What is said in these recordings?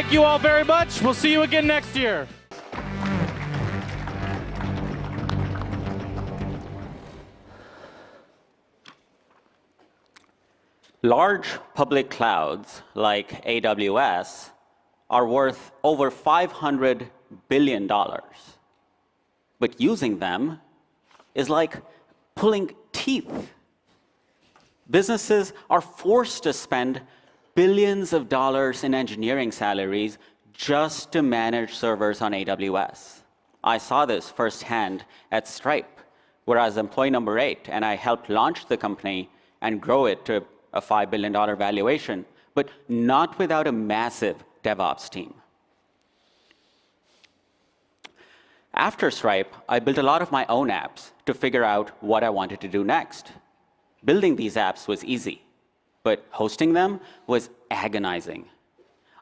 Thank you all very much. We'll see you again next year. Large public clouds like AWS are worth over $500 billion. But using them is like pulling teeth. Businesses are forced to spend billions of dollars in engineering salaries just to manage servers on AWS. I saw this firsthand at Stripe, where I was employee number 8, and I helped launch the company and grow it to a $5 billion valuation, but not without a massive DevOps team. After Stripe, I built a lot of my own apps to figure out what I wanted to do next. Building these apps was easy, but hosting them was agonizing.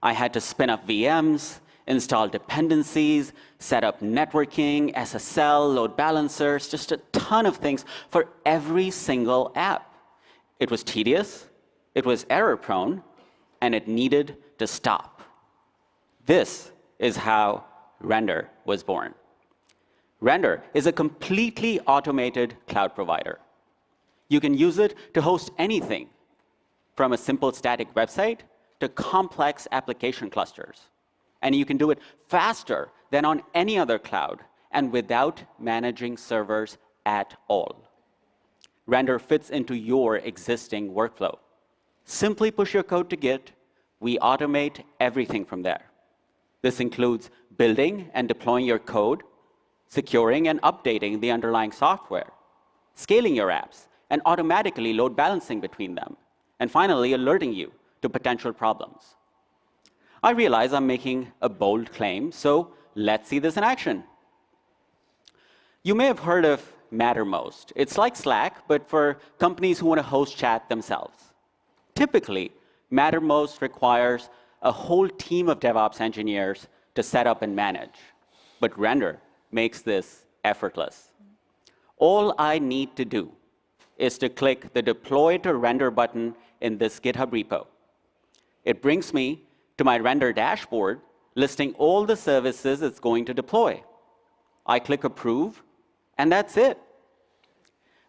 I had to spin up VMs, install dependencies, set up networking, SSL, load balancers, just a ton of things for every single app. It was tedious, it was error-prone, and it needed to stop. This is how Render was born. Render is a completely automated cloud provider. You can use it to host anything, from a simple static website to complex application clusters. And you can do it faster than on any other cloud and without managing servers at all. Render fits into your existing workflow. Simply push your code to Git. We automate everything from there. This includes building and deploying your code, securing and updating the underlying software, scaling your apps, and automatically load balancing between them, and finally alerting you to potential problems. I realize I'm making a bold claim, so let's see this in action. You may have heard of Mattermost. It's like Slack, but for companies who want to host chat themselves. Typically, Mattermost requires a whole team of DevOps engineers to set up and manage. But Render makes this effortless. All I need to do is to click the Deploy to Render button in this GitHub repo. It brings me to my Render dashboard, listing all the services it's going to deploy. I click Approve, and that's it.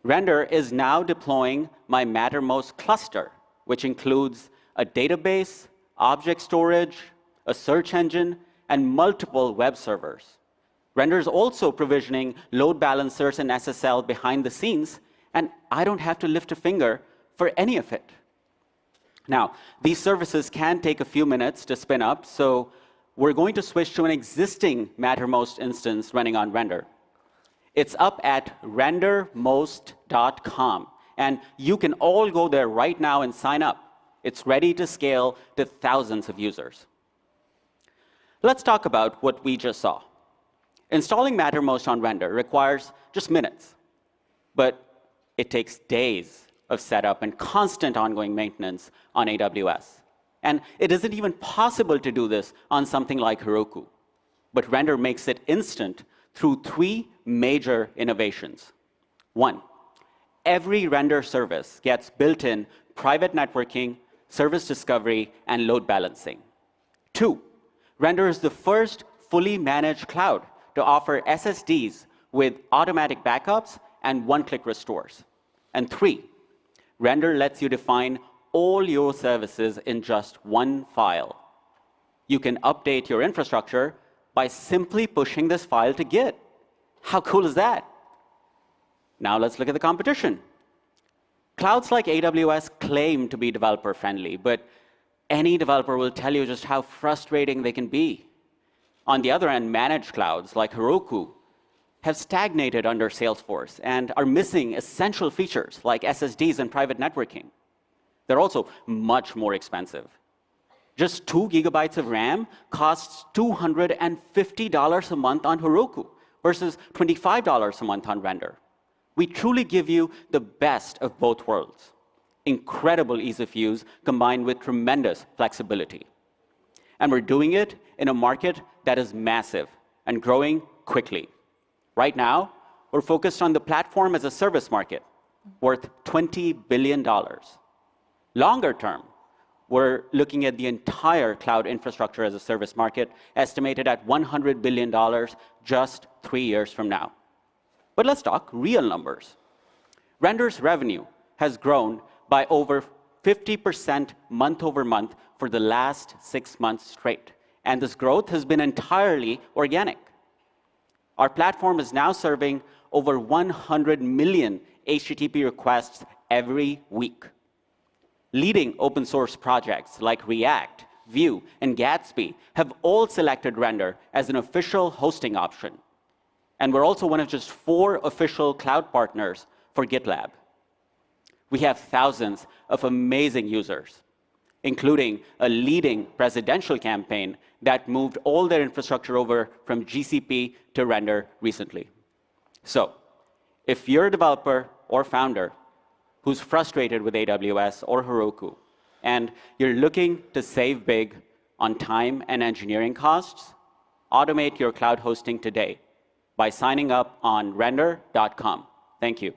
Render is now deploying my Mattermost cluster, which includes a database, object storage, a search engine, and multiple web servers. Render is also provisioning load balancers and SSL behind the scenes, and I don't have to lift a finger for any of it. Now, these services can take a few minutes to spin up, so we're going to switch to an existing Mattermost instance running on Render. It's up at rendermost.com, and you can all go there right now and sign up. It's ready to scale to thousands of users. Let's talk about what we just saw. Installing Mattermost on Render requires just minutes, but it takes days of setup and constant ongoing maintenance on AWS. And it isn't even possible to do this on something like Heroku. But Render makes it instant through 3 major innovations. 1, every Render service gets built-in private networking, service discovery, and load balancing. 2, Render is the first fully managed cloud to offer SSDs with automatic backups and one-click restores. And 3, Render lets you define all your services in just one file. You can update your infrastructure by simply pushing this file to Git. How cool is that? Now let's look at the competition. Clouds like AWS claim to be developer-friendly, but any developer will tell you just how frustrating they can be. On the other end, managed clouds like Heroku have stagnated under Salesforce and are missing essential features like SSDs and private networking. They're also much more expensive. Just 2 gigabytes of RAM costs $250 a month on Heroku versus $25 a month on Render. We truly give you the best of both worlds. Incredible ease of use combined with tremendous flexibility. And we're doing it in a market that is massive and growing quickly. Right now, we're focused on the platform as a service market, worth $20 billion. Longer term, we're looking at the entire cloud infrastructure as a service market, estimated at $100 billion just 3 years from now. But let's talk real numbers. Render's revenue has grown by over 50% month over month for the last 6 months straight. And this growth has been entirely organic. Our platform is now serving over 100 million HTTP requests every week. Leading open source projects like React, Vue, and Gatsby have all selected Render as an official hosting option. And we're also one of just 4 official cloud partners for GitLab. We have thousands of amazing users, including a leading presidential campaign that moved all their infrastructure over from GCP to Render recently. So, if you're a developer or founder who's frustrated with AWS or Heroku, and you're looking to save big on time and engineering costs, automate your cloud hosting today by signing up on render.com. Thank you.